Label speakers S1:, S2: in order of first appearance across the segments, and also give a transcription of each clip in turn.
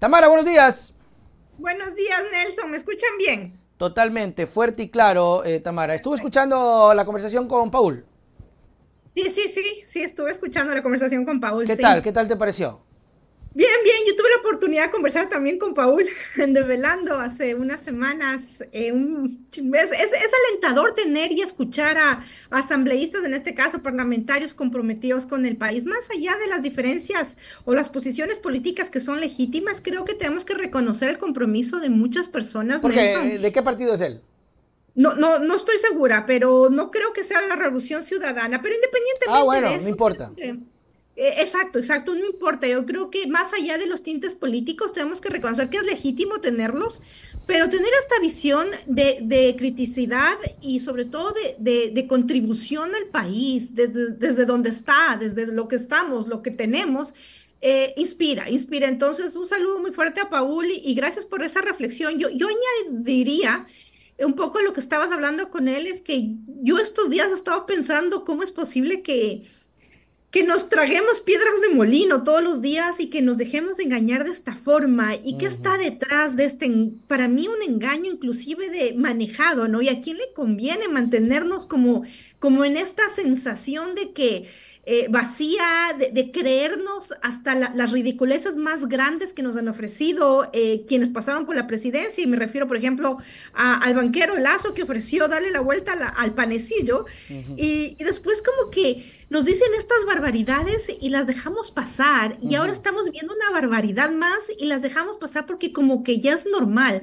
S1: Tamara, buenos días.
S2: Buenos días, Nelson. ¿Me escuchan bien?
S1: Totalmente, fuerte y claro, Tamara. Estuve escuchando la conversación con Paul.
S2: Sí, estuve escuchando la conversación con Paul,
S1: ¿Qué tal?
S2: sí.
S1: ¿Qué tal te pareció?
S2: Bien, bien, yo tuve la oportunidad de conversar también con Paul en Develando hace unas semanas. Es alentador tener y escuchar a asambleístas, en este caso parlamentarios comprometidos con el país, más allá de las diferencias o las posiciones políticas que son legítimas. Creo que tenemos que reconocer el compromiso de muchas personas, Nelson.
S1: Porque, ¿de qué partido es él?
S2: No estoy segura, pero no creo que sea la Revolución Ciudadana. Pero
S1: Ah,
S2: independientemente de
S1: bueno, no
S2: eso,
S1: importa.
S2: exacto, no importa. Yo creo que más allá de los tintes políticos, tenemos que reconocer que es legítimo tenerlos, pero tener esta visión de criticidad y sobre todo de contribución al país, desde donde está, desde lo que estamos, lo que tenemos. Inspira. Entonces, un saludo muy fuerte a Paul y gracias por esa reflexión. Yo añadiría un poco lo que estabas hablando con él, es que yo estos días he estado pensando cómo es posible que nos traguemos piedras de molino todos los días y que nos dejemos engañar de esta forma. ¿Y qué está
S1: Ujú.
S2: detrás de este, para mí, un engaño inclusive de manejado, ¿no? ¿Y a quién le conviene mantenernos como en esta sensación de que vacía, de creernos hasta las ridiculeces más grandes que nos han ofrecido quienes pasaban por la presidencia? Y me refiero, por ejemplo, al banquero Lazo, que ofreció darle la vuelta al panecillo,
S1: Ujú,
S2: y después como que nos dicen estas barbaridades y las dejamos pasar, y ahora
S1: ujú.
S2: estamos viendo una barbaridad más y las dejamos pasar porque como que ya es normal.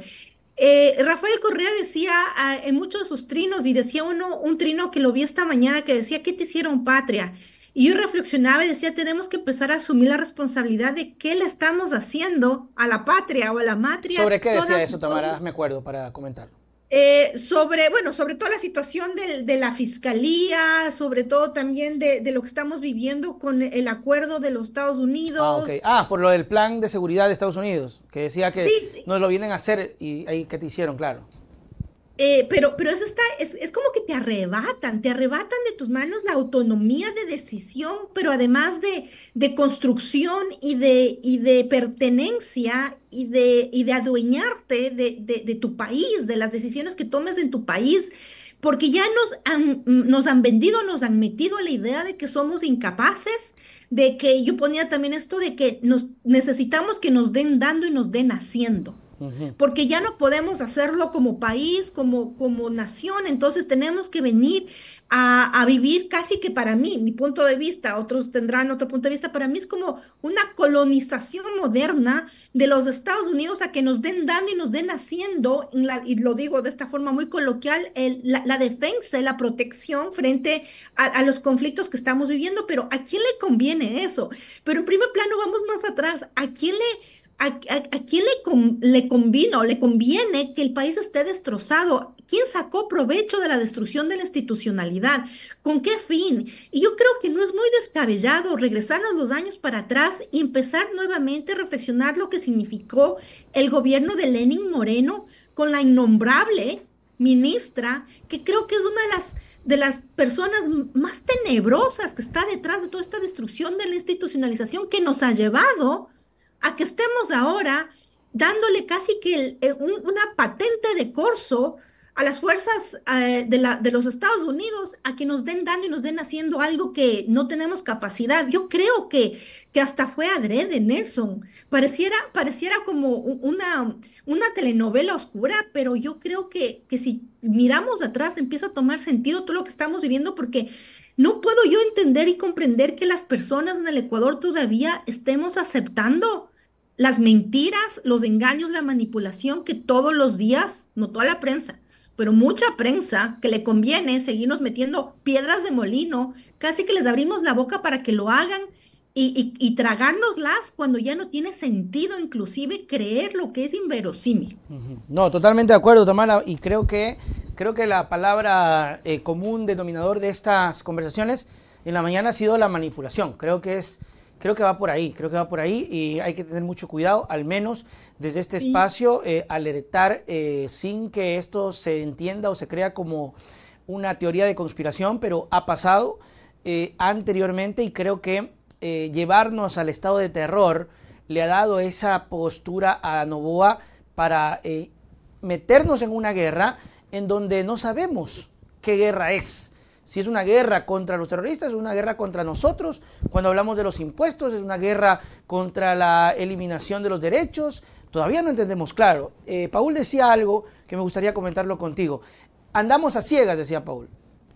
S2: Rafael Correa decía en muchos de sus trinos, y decía un trino que lo vi esta mañana, que decía: ¿qué te hicieron, patria? Y yo reflexionaba y decía: tenemos que empezar a asumir la responsabilidad de qué le estamos haciendo a la patria o a la matria
S1: ¿Sobre qué
S2: todas,
S1: decía eso, Tamara?
S2: todos
S1: Me acuerdo para comentarlo.
S2: sobre toda la situación de la fiscalía, sobre todo también de lo que estamos viviendo con el acuerdo de los Estados
S1: Ah, ok.
S2: Unidos.
S1: Ah, por lo del plan de seguridad de Estados Unidos, que decía que
S2: Sí,
S1: nos lo vienen a hacer y ahí que te hicieron, claro.
S2: pero es como que te arrebatan de tus manos la autonomía de decisión, pero además de construcción y de pertenencia y de adueñarte de tu país, de las decisiones que tomes en tu país, porque ya nos han vendido, nos han metido a la idea de que somos incapaces, de que yo ponía también esto de que nos necesitamos que nos den dando y nos den haciendo,
S1: Ujú.
S2: porque ya no podemos hacerlo como país, como nación. Entonces tenemos que venir a vivir casi que, para mí, mi punto de vista, otros tendrán otro punto de vista, para mí es como una colonización moderna de los Estados Unidos, a que nos den dando y nos den haciendo, y lo digo de esta forma muy coloquial, la defensa y la protección frente a los conflictos que estamos viviendo. Pero ¿a quién le conviene eso? Pero en primer plano, vamos más atrás. ¿A quién le convino o le conviene que el país esté destrozado? ¿Quién sacó provecho de la destrucción de la institucionalidad? ¿Con qué fin? Y yo creo que no es muy descabellado regresarnos los años para atrás y empezar nuevamente a reflexionar lo que significó el gobierno de Lenin Moreno con la innombrable ministra, que creo que es una de las personas más tenebrosas que está detrás de toda esta destrucción de la institucionalización, que nos ha llevado a que estemos ahora dándole casi que una patente de corso a las fuerzas de los Estados Unidos, a que nos den dando y nos den haciendo algo que no tenemos capacidad. Yo creo que hasta fue adrede, Nelson. Pareciera como una telenovela oscura, pero yo creo que si miramos atrás empieza a tomar sentido todo lo que estamos viviendo, porque no puedo yo entender y comprender que las personas en el Ecuador todavía estemos aceptando las mentiras, los engaños, la manipulación que todos los días, no toda la prensa, pero mucha prensa, que le conviene seguirnos metiendo piedras de molino, casi que les abrimos la boca para que lo hagan y tragárnoslas cuando ya no tiene sentido, inclusive creer lo que es inverosímil.
S1: No, totalmente de acuerdo, Tamara, y creo que la palabra común denominador de estas conversaciones en la mañana ha sido la manipulación. Creo que va por ahí, y hay que tener mucho cuidado, al menos desde este
S2: Sí.
S1: espacio, alertar sin que esto se entienda o se crea como una teoría de conspiración, pero ha pasado anteriormente, y creo que llevarnos al estado de terror le ha dado esa postura a Noboa para meternos en una guerra en donde no sabemos qué guerra es. Si es una guerra contra los terroristas, es una guerra contra nosotros. Cuando hablamos de los impuestos, es una guerra contra la eliminación de los derechos. Todavía no entendemos claro. Paul decía algo que me gustaría comentarlo contigo. Andamos a ciegas, decía Paul.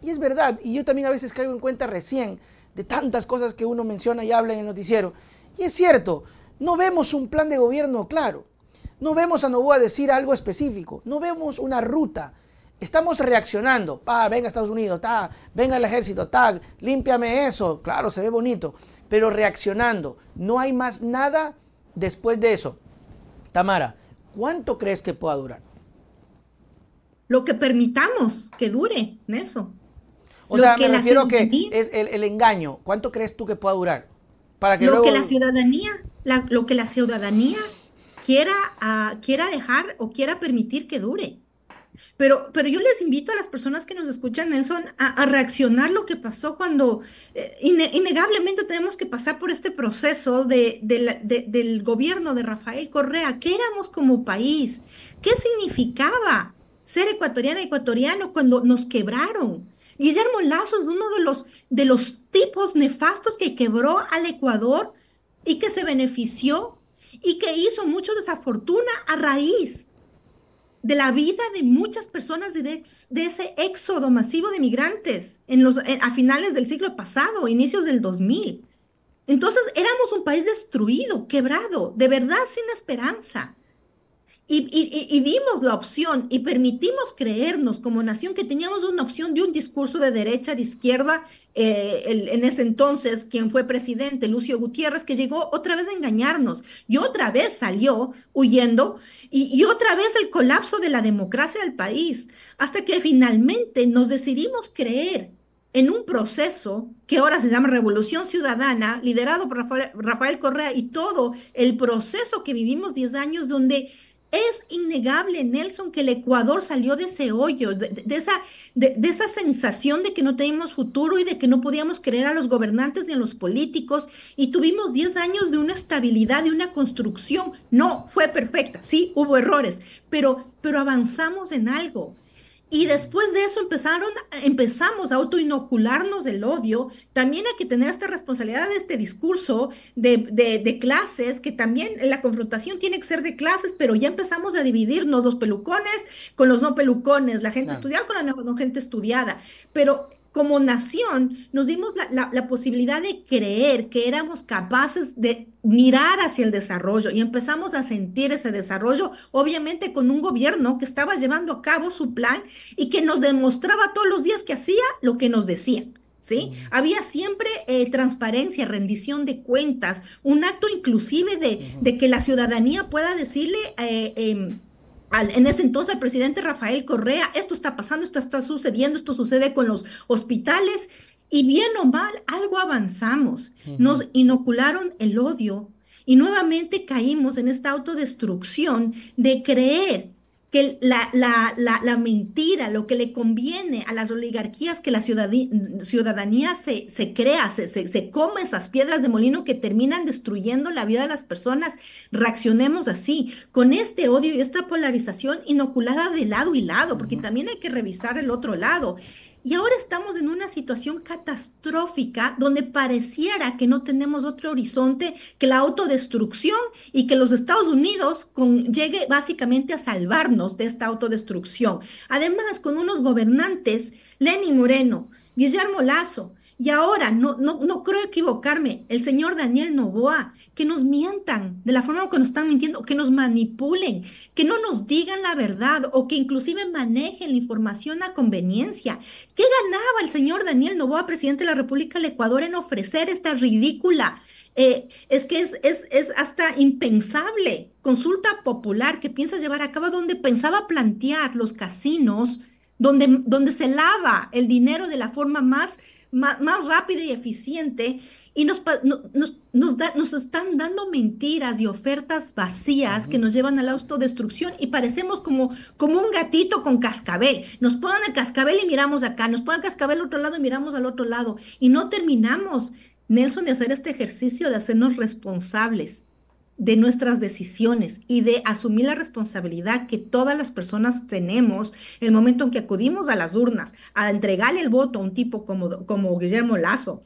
S1: Y es verdad, y yo también a veces caigo en cuenta recién de tantas cosas que uno menciona y habla en el noticiero. Y es cierto, no vemos un plan de gobierno claro. No vemos a Noboa decir algo específico. No vemos una ruta. Estamos reaccionando. Venga Estados Unidos, venga el ejército, límpiame eso. Claro, se ve bonito. Pero reaccionando. No hay más nada después de eso. Tamara, ¿cuánto crees que pueda durar?
S2: Lo que permitamos que dure, Nelson.
S1: O sea, me refiero que es el engaño. ¿Cuánto crees tú que pueda durar? Para que
S2: lo
S1: luego...
S2: que la ciudadanía, lo que la ciudadanía quiera dejar o quiera permitir que dure. Pero yo les invito a las personas que nos escuchan, Nelson, a reaccionar lo que pasó cuando innegablemente tenemos que pasar por este proceso del gobierno de Rafael Correa. ¿Qué éramos como país? ¿Qué significaba ser ecuatoriana, ecuatoriano cuando nos quebraron? Guillermo Lazo es uno de los tipos nefastos que quebró al Ecuador y que se benefició y que hizo mucho desafortuna a raíz de la vida de muchas personas de ese éxodo masivo de migrantes a finales del siglo pasado, inicios del 2000. Entonces éramos un país destruido, quebrado, de verdad sin esperanza. Y dimos la opción y permitimos creernos como nación que teníamos una opción de un discurso de derecha, de izquierda, en ese entonces quien fue presidente, Lucio Gutiérrez, que llegó otra vez a engañarnos y otra vez salió huyendo y otra vez el colapso de la democracia del país, hasta que finalmente nos decidimos creer en un proceso que ahora se llama Revolución Ciudadana, liderado por Rafael Correa y todo el proceso que vivimos 10 años donde... Es innegable, Nelson, que el Ecuador salió de ese hoyo, de esa sensación de que no teníamos futuro y de que no podíamos creer a los gobernantes ni a los políticos, y tuvimos 10 años de una estabilidad, de una construcción. No fue perfecta, sí, hubo errores, pero avanzamos en algo. Y después de eso empezamos a autoinocularnos el odio. También hay que tener esta responsabilidad de este discurso de clases, que también la confrontación tiene que ser de clases, pero ya empezamos a dividirnos los pelucones con los no pelucones, la gente estudiada con la no gente estudiada. Pero como nación nos dimos la posibilidad de creer que éramos capaces de mirar hacia el desarrollo y empezamos a sentir ese desarrollo, obviamente con un gobierno que estaba llevando a cabo su plan y que nos demostraba todos los días que hacía lo que nos decían. ¿Sí? Había siempre transparencia, rendición de cuentas, un acto inclusive de que la ciudadanía pueda decirle en ese entonces al presidente Rafael Correa, esto está pasando, esto está sucediendo, esto sucede con los hospitales, y bien o mal, algo avanzamos. Nos inocularon el odio y nuevamente caímos en esta autodestrucción de creer que la mentira, lo que le conviene a las oligarquías, que la ciudadanía se crea, se come esas piedras de molino que terminan destruyendo la vida de las personas. Reaccionemos así, con este odio y esta polarización inoculada de lado y lado, porque también hay que revisar el otro lado. Y ahora estamos en una situación catastrófica donde pareciera que no tenemos otro horizonte que la autodestrucción y que los Estados Unidos llegue básicamente a salvarnos de esta autodestrucción. Además, con unos gobernantes, Lenín Moreno, Guillermo Lazo, y ahora, no creo equivocarme, el señor Daniel Noboa, que nos mientan de la forma que nos están mintiendo, que nos manipulen, que no nos digan la verdad o que inclusive manejen la información a conveniencia. ¿Qué ganaba el señor Daniel Noboa, presidente de la República del Ecuador, en ofrecer esta ridícula? Es que es hasta impensable consulta popular que piensa llevar a cabo, donde pensaba plantear los casinos, donde se lava el dinero de la forma más rápida y eficiente, y nos están dando mentiras y ofertas vacías que nos llevan a la autodestrucción, y parecemos como un gatito con cascabel. Nos ponen el cascabel y miramos acá, nos ponen el cascabel al otro lado y miramos al otro lado, y no terminamos, Nelson, de hacer este ejercicio de hacernos responsables de nuestras decisiones y de asumir la responsabilidad que todas las personas tenemos el momento en que acudimos a las urnas a entregarle el voto a un tipo como Guillermo Lazo,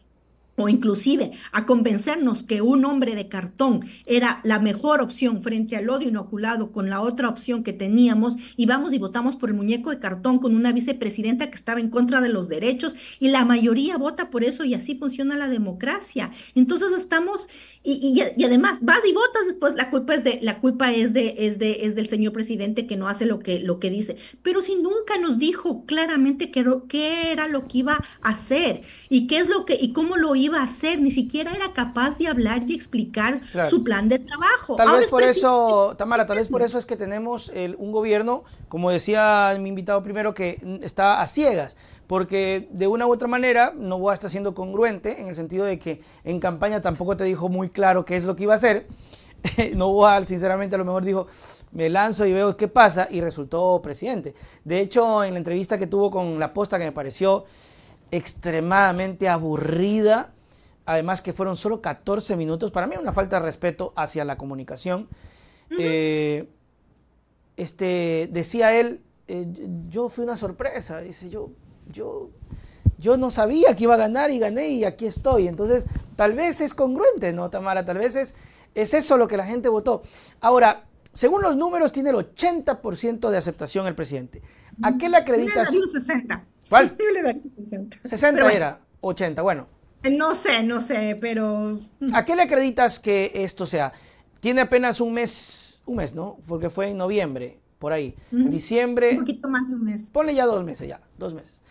S2: o inclusive a convencernos que un hombre de cartón era la mejor opción frente al odio inoculado con la otra opción que teníamos, y vamos y votamos por el muñeco de cartón con una vicepresidenta que estaba en contra de los derechos, y la mayoría vota por eso, y así funciona la democracia. Entonces estamos, y además vas y votas, después la culpa es del señor presidente que no hace lo que dice, pero si nunca nos dijo claramente qué era lo que iba a hacer y qué es lo que y cómo lo iba a hacer, ni siquiera era capaz de hablar y explicar
S1: Claro.
S2: su plan de trabajo.
S1: Tal
S2: Ahora
S1: vez
S2: es
S1: por
S2: presidente.
S1: eso, Tamara, tal vez por eso es que tenemos un gobierno, como decía mi invitado primero, que está a ciegas, porque de una u otra manera Noboa está siendo congruente en el sentido de que en campaña tampoco te dijo muy claro qué es lo que iba a hacer. Noboa, sinceramente, a lo mejor dijo, me lanzo y veo qué pasa, y resultó presidente. De hecho, en la entrevista que tuvo con La Posta, que me pareció extremadamente aburrida, además que fueron solo 14 minutos, para mí una falta de respeto hacia la comunicación. eh, Decía él, yo fui una sorpresa, dice, yo no sabía que iba a ganar y gané y aquí estoy. Entonces, tal vez es congruente, ¿no, Tamara? Tal vez es eso lo que la gente votó. Ahora, según los números, tiene el 80% de aceptación el presidente. ¿A qué le
S2: Yo le daría
S1: acreditas?
S2: un 60.
S1: ¿Cuál?
S2: Yo le daría un 60. Pero
S1: 60
S2: bueno,
S1: era, 80, bueno.
S2: no sé, pero
S1: ¿A qué le acreditas que esto sea? Tiene apenas un mes, ¿no? Porque fue en noviembre, por ahí.
S2: un
S1: Diciembre,
S2: poquito más de un mes.
S1: ponle ya 2 meses, ya, 2 meses.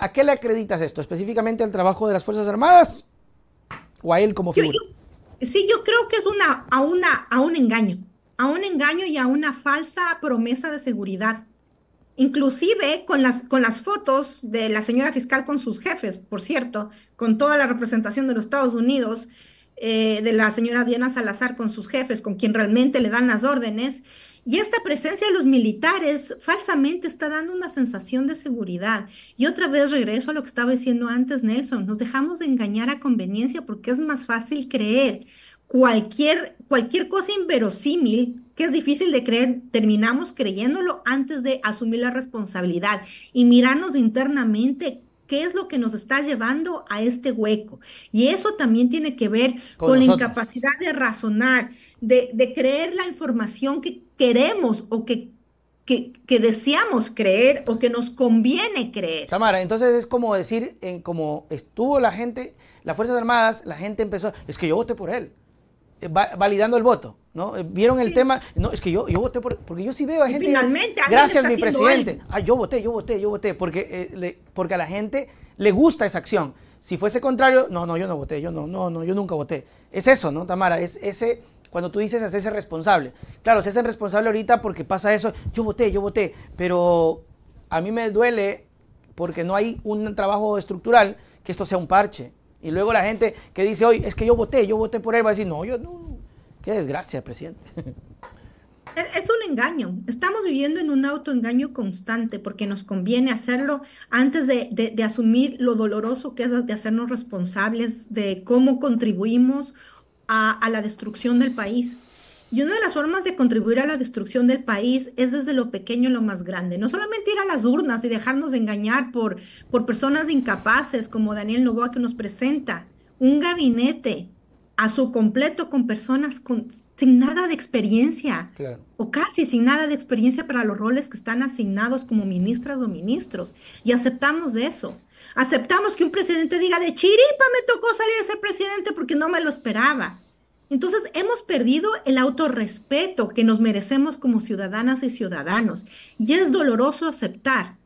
S1: ¿A qué le acreditas esto? ¿Específicamente al trabajo de las Fuerzas Armadas o a él como
S2: Yo,
S1: figura?
S2: yo- sí, yo creo que es a un engaño y a una falsa promesa de seguridad. Inclusive con las fotos de la señora fiscal con sus jefes, por cierto, con toda la representación de los Estados Unidos, de la señora Diana Salazar con sus jefes, con quien realmente le dan las órdenes. Y esta presencia de los militares falsamente está dando una sensación de seguridad. Y otra vez regreso a lo que estaba diciendo antes, Nelson, nos dejamos de engañar a conveniencia porque es más fácil creer cualquier cosa inverosímil que es difícil de creer, terminamos creyéndolo antes de asumir la responsabilidad y mirarnos internamente qué es lo que nos está llevando a este hueco. Y eso también tiene que ver
S1: Con
S2: con la
S1: nosotros.
S2: incapacidad de razonar, de creer la información que queremos o que deseamos creer o que nos conviene creer.
S1: Tamara, entonces es como decir, como estuvo la gente, las Fuerzas Armadas, la gente empezó, es que yo voté por él, validando el voto, ¿no? Vieron el
S2: Sí.
S1: tema, no, es que yo voté porque yo sí veo a
S2: Y
S1: gente,
S2: finalmente alguien
S1: gracias
S2: está
S1: mi
S2: haciendo
S1: presidente,
S2: algo.
S1: yo voté, porque a la gente le gusta esa acción. Si fuese contrario, no, yo no voté, yo nunca voté. Es eso, ¿no, Tamara? Es ese, cuando tú dices hacerse responsable. Claro, se hacen responsable ahorita porque pasa eso, yo voté, pero a mí me duele porque no hay un trabajo estructural que esto sea un parche. Y luego la gente que dice hoy, es que yo voté por él, va a decir, no, yo no. Qué desgracia, presidente.
S2: Es un engaño. Estamos viviendo en un autoengaño constante porque nos conviene hacerlo antes de asumir lo doloroso que es de hacernos responsables de cómo contribuimos a la destrucción del país. Y una de las formas de contribuir a la destrucción del país es desde lo pequeño a lo más grande. No solamente ir a las urnas y dejarnos de engañar por personas incapaces como Daniel Noboa que nos presenta un gabinete a su completo con personas sin nada de experiencia
S1: Claro.
S2: o casi sin nada de experiencia para los roles que están asignados como ministras o ministros. Y aceptamos de eso. Aceptamos que un presidente diga de chiripa me tocó salir a ser presidente porque no me lo esperaba. Entonces hemos perdido el autorrespeto que nos merecemos como ciudadanas y ciudadanos. Y es doloroso aceptar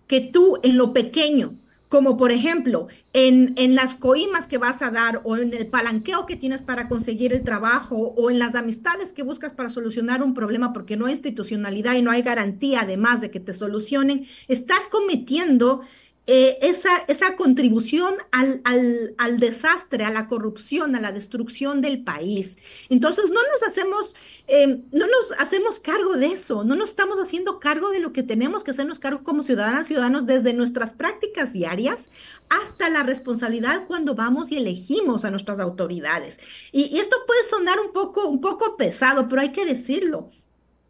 S2: que tú en lo pequeño, como por ejemplo en las coimas que vas a dar o en el palanqueo que tienes para conseguir el trabajo o en las amistades que buscas para solucionar un problema porque no hay institucionalidad y no hay garantía además de que te solucionen, estás cometiendo esa contribución al desastre, a la corrupción, a la destrucción del país. Entonces, no nos hacemos cargo de eso, no nos estamos haciendo cargo de lo que tenemos que hacernos cargo como ciudadanas, ciudadanos, desde nuestras prácticas diarias hasta la responsabilidad cuando vamos y elegimos a nuestras autoridades. Y esto puede sonar un poco pesado, pero hay que decirlo.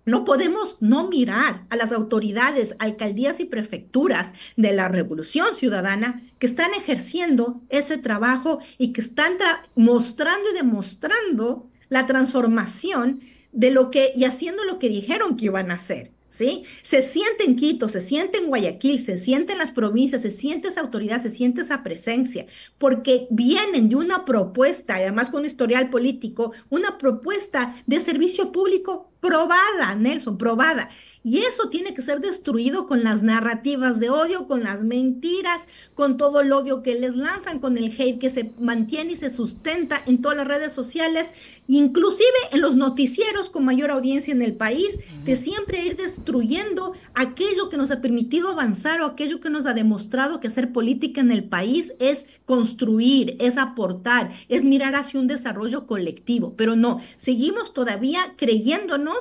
S2: No podemos no mirar a las autoridades, alcaldías y prefecturas de la Revolución Ciudadana que están ejerciendo ese trabajo y que están mostrando y demostrando la transformación de lo que y haciendo lo que dijeron que iban a hacer. ¿Sí? Se siente en Quito, se siente en Guayaquil, se siente en las provincias, se siente esa autoridad, se siente esa presencia, porque vienen de una propuesta, y además con un historial político, una propuesta de servicio público probada, Nelson, probada. Y eso tiene que ser destruido con las narrativas de odio, con las mentiras, con todo el odio que les lanzan, con el hate que se mantiene y se sustenta en todas las redes sociales, inclusive en los noticieros con mayor audiencia en el país, de siempre ir destruyendo aquello que nos ha permitido avanzar o aquello que nos ha demostrado que hacer política en el país es construir, es aportar, es mirar hacia un desarrollo colectivo. Pero no, seguimos todavía creyéndonos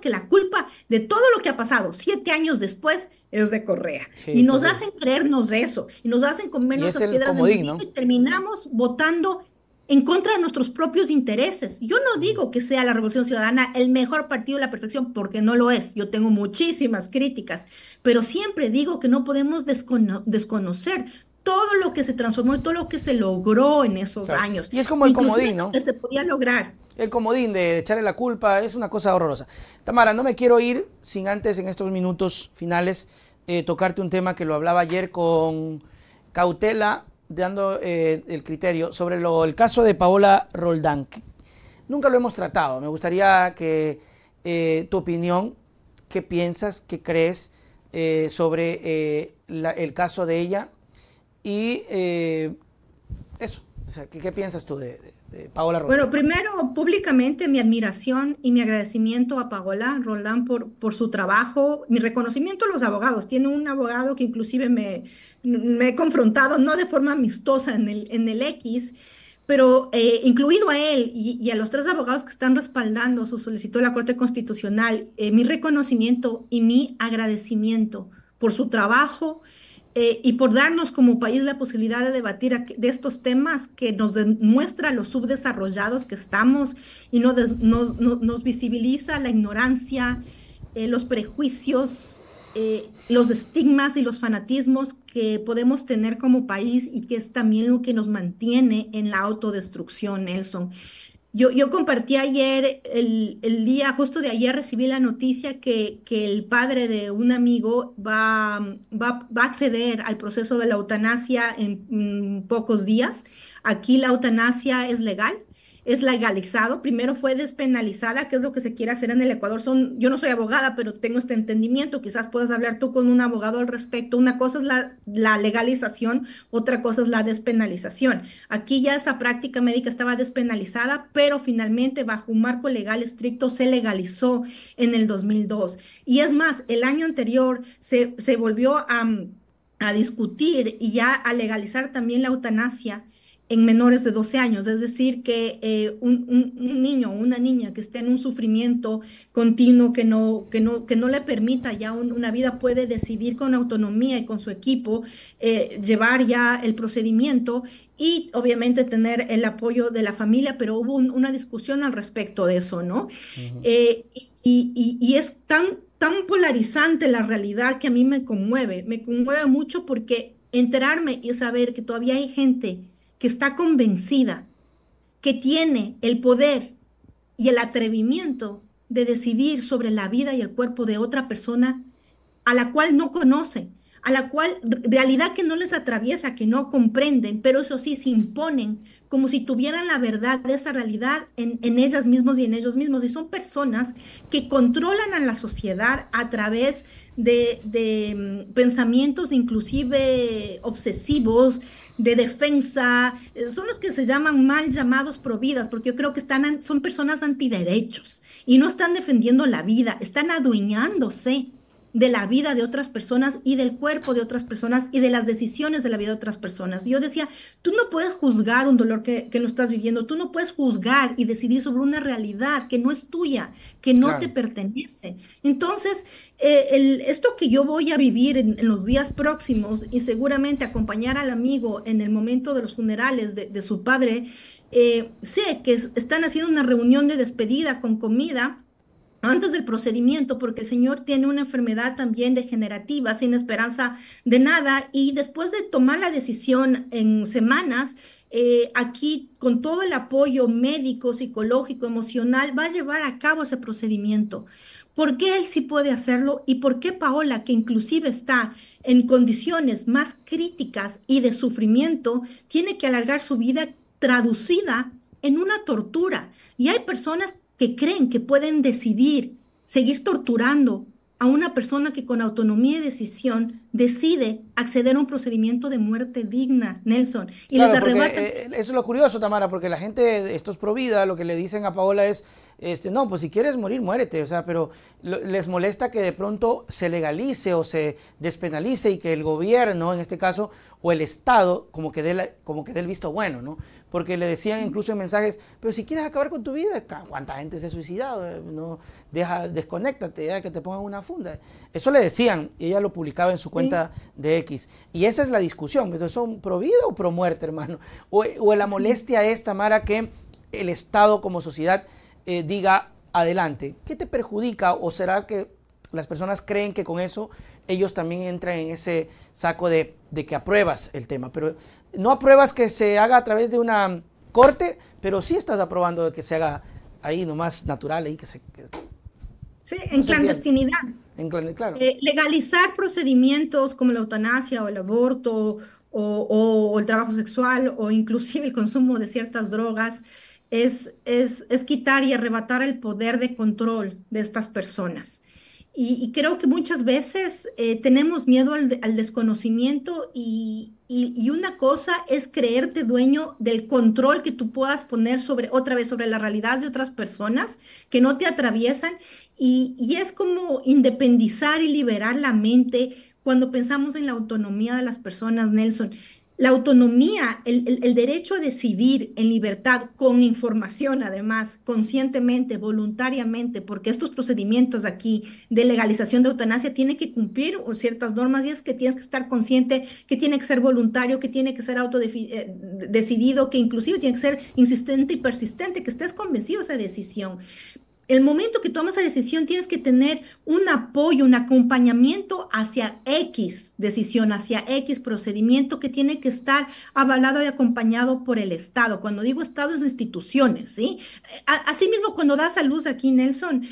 S2: que la culpa de todo lo que ha pasado 7 años después es de Correa.
S1: Sí,
S2: Y nos
S1: terrible.
S2: hacen creernos eso, y nos hacen
S1: Y
S2: comernos
S1: es
S2: esas
S1: el
S2: piedras en el
S1: comodín,
S2: camino
S1: ¿no?
S2: y terminamos votando en contra de nuestros propios intereses. Yo no
S1: Ujú.
S2: digo que sea la Revolución Ciudadana el mejor partido de la perfección, porque no lo es. Yo tengo muchísimas críticas, pero siempre digo que no podemos desconocer todo lo que se transformó y todo lo que se logró en esos
S1: Claro.
S2: años,
S1: Y es como el
S2: inclusive
S1: comodín,
S2: lo
S1: ¿no?
S2: que se podía lograr.
S1: El comodín de echarle la culpa es una cosa horrorosa. Tamara, no me quiero ir sin antes, en estos minutos finales, tocarte un tema que lo hablaba ayer con cautela, dando el criterio sobre el caso de Paola Roldán. Nunca lo hemos tratado. Me gustaría que tu opinión, qué piensas, qué crees sobre el caso de ella y eso. O sea, ¿qué piensas tú de Paola Roldán?
S2: Bueno, primero, públicamente mi admiración y mi agradecimiento a Paola Roldán por su trabajo, mi reconocimiento a los abogados. Tiene un abogado que inclusive me he confrontado, no de forma amistosa en el X, pero incluido a él y a los tres abogados que están respaldando su solicitud de la Corte Constitucional, mi reconocimiento y mi agradecimiento por su trabajo y por darnos como país la posibilidad de debatir de estos temas que nos demuestra lo subdesarrollados que estamos y nos visibiliza la ignorancia, los prejuicios, los estigmas y los fanatismos que podemos tener como país y que es también lo que nos mantiene en la autodestrucción, Nelson. Yo compartí ayer, el día justo de ayer recibí la noticia que el padre de un amigo va a acceder al proceso de la eutanasia en pocos días. Aquí la eutanasia es legal, es legalizado. Primero fue despenalizada, que es lo que se quiere hacer en el Ecuador. Yo no soy abogada, pero tengo este entendimiento. Quizás puedas hablar tú con un abogado al respecto. Una cosa es la legalización, otra cosa es la despenalización. Aquí ya esa práctica médica estaba despenalizada, pero finalmente bajo un marco legal estricto se legalizó en el 2002. Y es más, el año anterior se volvió a discutir y ya a legalizar también la eutanasia en menores de 12 años, es decir, que un niño o una niña que esté en un sufrimiento continuo que no le permita ya una vida puede decidir con autonomía y con su equipo llevar ya el procedimiento y obviamente tener el apoyo de la familia, pero hubo una discusión al respecto de eso, ¿no?
S1: Ujú.
S2: Y es tan polarizante la realidad que a mí me conmueve mucho porque enterarme y saber que todavía hay gente que está convencida, que tiene el poder y el atrevimiento de decidir sobre la vida y el cuerpo de otra persona a la cual no conocen, a la cual realidad que no les atraviesa, que no comprenden, pero eso sí se imponen como si tuvieran la verdad de esa realidad en ellas mismos y en ellos mismos. Y son personas que controlan a la sociedad a través de pensamientos inclusive obsesivos, de defensa, son los que se llaman mal llamados providas, porque yo creo que son personas antiderechos y no están defendiendo la vida, están adueñándose de la vida de otras personas y del cuerpo de otras personas y de las decisiones de la vida de otras personas. Y yo decía, tú no puedes juzgar un dolor que no estás viviendo, tú no puedes juzgar y decidir sobre una realidad que no es tuya, que no te
S1: Claro.
S2: pertenece. Entonces, esto que yo voy a vivir en los días próximos y seguramente acompañar al amigo en el momento de los funerales de su padre, sé que están haciendo una reunión de despedida con comida antes del procedimiento, porque el señor tiene una enfermedad también degenerativa, sin esperanza de nada, y después de tomar la decisión en semanas, aquí con todo el apoyo médico, psicológico, emocional, va a llevar a cabo ese procedimiento. ¿Por qué él sí puede hacerlo y por qué Paola, que inclusive está en condiciones más críticas y de sufrimiento, tiene que alargar su vida traducida en una tortura? Y hay personas que creen que pueden decidir seguir torturando a una persona que con autonomía y decisión decide acceder a un procedimiento de muerte digna, Nelson, y les
S1: Claro, porque
S2: arrebatan.
S1: eso es lo curioso, Tamara, porque la gente, estos pro vida, lo que le dicen a Paola es, no, pues si quieres morir, muérete, o sea, pero les molesta que de pronto se legalice o se despenalice y que el gobierno, en este caso, o el Estado, como que como que dé el visto bueno, ¿no? Porque le decían incluso en mensajes, pero si quieres acabar con tu vida, ¿cuánta gente se ha suicidado? No, desconéctate, ya, que te pongan una funda. Eso le decían, y ella lo publicaba en su
S2: Sí,
S1: cuenta de X. Y esa es la discusión, entonces, ¿son pro vida o pro muerte, hermano? O la
S2: sí.
S1: molestia es, Tamara, que el Estado como sociedad diga adelante. ¿Qué te perjudica o será que las personas creen que con eso ellos también entran en ese saco de que apruebas el tema? Pero no apruebas que se haga a través de una corte, pero sí estás aprobando de que se haga ahí nomás natural, ahí
S2: Sí,
S1: no
S2: en
S1: se entiende.
S2: clandestinidad.
S1: Claro,
S2: Legalizar procedimientos como la eutanasia o el aborto o el trabajo sexual o inclusive el consumo de ciertas drogas es quitar y arrebatar el poder de control de estas personas. Y creo que muchas veces tenemos miedo al desconocimiento y una cosa es creerte dueño del control que tú puedas poner sobre otra vez sobre la realidad de otras personas que no te atraviesan y es como independizar y liberar la mente cuando pensamos en la autonomía de las personas, Nelson. La autonomía, el derecho a decidir en libertad, con información además, conscientemente, voluntariamente, porque estos procedimientos aquí de legalización de eutanasia tienen que cumplir ciertas normas y es que tienes que estar consciente, que tiene que ser voluntario, que tiene que ser autodecidido, que inclusive tiene que ser insistente y persistente, que estés convencido de esa decisión. El momento que tomas esa decisión tienes que tener un apoyo, un acompañamiento hacia X decisión, hacia X procedimiento que tiene que estar avalado y acompañado por el Estado. Cuando digo Estado es instituciones, ¿sí? Asimismo, cuando das a luz aquí, Nelson,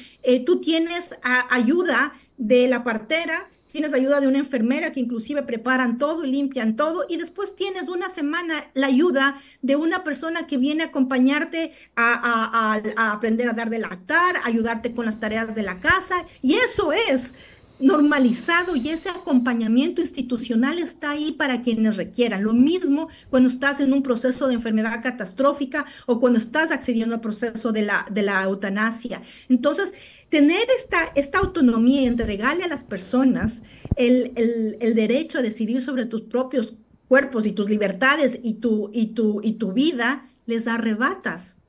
S2: tú tienes ayuda de la partera. Tienes ayuda de una enfermera que inclusive preparan todo y limpian todo. Y después tienes una semana la ayuda de una persona que viene a acompañarte a aprender a dar de lactar, a ayudarte con las tareas de la casa. Y eso es normalizado y ese acompañamiento institucional está ahí para quienes requieran. Lo mismo cuando estás en un proceso de enfermedad catastrófica o cuando estás accediendo al proceso de la eutanasia. Entonces, tener esta autonomía y entregarle a las personas el derecho a decidir sobre tus propios cuerpos y tus libertades y tu vida, les arrebatas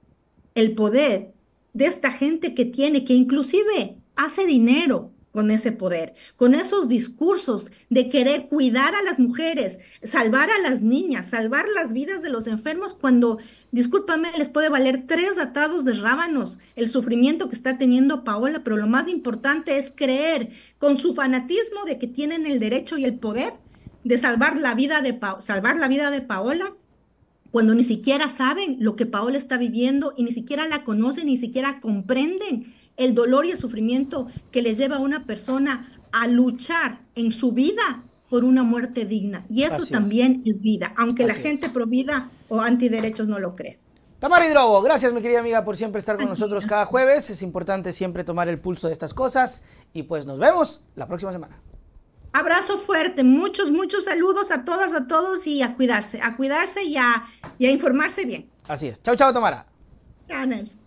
S2: el poder de esta gente que tiene, que inclusive hace dinero con ese poder, con esos discursos de querer cuidar a las mujeres, salvar a las niñas, salvar las vidas de los enfermos, cuando, discúlpame, les puede valer 3 atados de rábanos el sufrimiento que está teniendo Paola, pero lo más importante es creer con su fanatismo de que tienen el derecho y el poder de salvar la vida de Paola cuando ni siquiera saben lo que Paola está viviendo y ni siquiera la conocen, ni siquiera comprenden el dolor y el sufrimiento que les lleva a una persona a luchar en su vida por una muerte digna. Y eso
S1: así es,
S2: también es vida, aunque la
S1: así es.
S2: gente pro vida o antiderechos no lo cree.
S1: Tamara Hidrobo, gracias mi querida amiga por siempre estar con nosotros
S2: Tranquila.
S1: cada jueves. Es importante siempre tomar el pulso de estas cosas y pues nos vemos la próxima semana.
S2: Abrazo fuerte, muchos, muchos saludos a todas, a todos y a cuidarse y a informarse bien.
S1: Así es. Chao, chao, Tamara.
S2: Chao, Nelson.